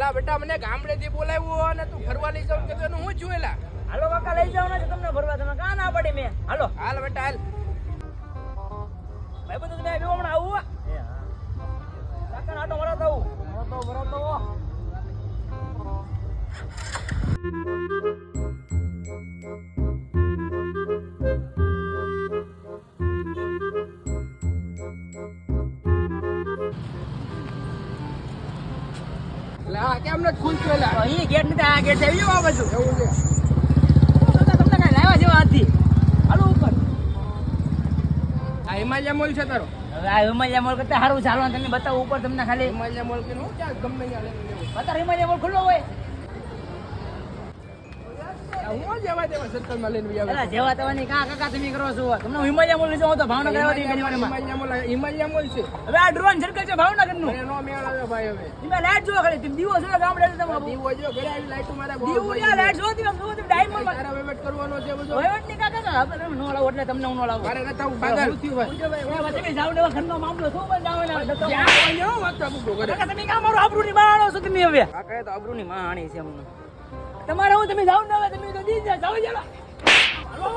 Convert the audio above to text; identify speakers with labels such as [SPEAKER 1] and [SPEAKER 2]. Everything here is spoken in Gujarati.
[SPEAKER 1] એલા બેટા મને ગામડેથી બોલાવ્યો અને તું ફરવા લઈ જાવ કે એનું હું છું એલા.
[SPEAKER 2] હાલો કાકા લઈ જાવ ને તમને ફરવા તમે કાં ના પડી મેં હાલો
[SPEAKER 1] હાલ બેટા હાલ.
[SPEAKER 2] ભાઈ બધું તમે આવ્યો હમણાં આવું કાકા આટો વરાતો
[SPEAKER 1] એલા કેમ નથી ખુલતું એલા.
[SPEAKER 2] અહીં ગેટ નથી આ ગેટ આવી જાવ આ બાજુ
[SPEAKER 1] એવું છે.
[SPEAKER 2] તમને કઈ લાવ્યા જેવા હતી હાલો ઉપર
[SPEAKER 1] આ હિમાલય મોલ છે તારો.
[SPEAKER 2] હવે આ હિમાલય મોલ કરતા સારું ચાલો તમને બતાવું ઉપર તમને ખાલી
[SPEAKER 1] હિમાલય મોલ કે હું ક્યાં ગમે ત્યાં લઈને લેવું.
[SPEAKER 2] બતા હિમાલય મોલ ખુલ્લો હોય
[SPEAKER 1] હું જેવા તેવા સર્કલમાં લઈને બી આવે.
[SPEAKER 2] એલા જેવા તવાની કાકા તમે કરો છો તમને હિમાલય મોલ લઈ જાવ તો ભાવનગર આવ્યા હતી ઘણી વારમાં
[SPEAKER 1] હિમાલય મોલ છે.
[SPEAKER 2] હવે આ ડ્રોન સર્કલ છે ભાવનગર નું
[SPEAKER 1] મને નો મેળ આવ્યો ભાઈ હવે.
[SPEAKER 2] તમે લાઈટ જો ખાલી તમે દીવો જો ગામડે તમે
[SPEAKER 1] દીવો જો ઘરે આવી લાઈટો મારા બહુ
[SPEAKER 2] દીવો યા લાઈટ જો તમે જો તમે ડાયમંડ માં
[SPEAKER 1] તારા વહીવટ કરવાનો છે બધો.
[SPEAKER 2] વહીવટ ની કાકા હવે તમે નો લાવો એટલે તમને નો લાવો
[SPEAKER 1] મારે નતા હું પાગલ થયું ભાઈ.
[SPEAKER 2] તમે જાવ ને ઘરનો મામલો શું પણ જાવ ને
[SPEAKER 1] ક્યાં આવ્યો વાત આપું ઘરે.
[SPEAKER 2] કાકા તમે કામ મારો આબરૂની માણો છો તમે હવે
[SPEAKER 1] કાકા તો
[SPEAKER 2] આબરૂની માણી છે અમને તમારે હું તમે જાવ ને હવે તમે તો દી જાવ જાવ હાલો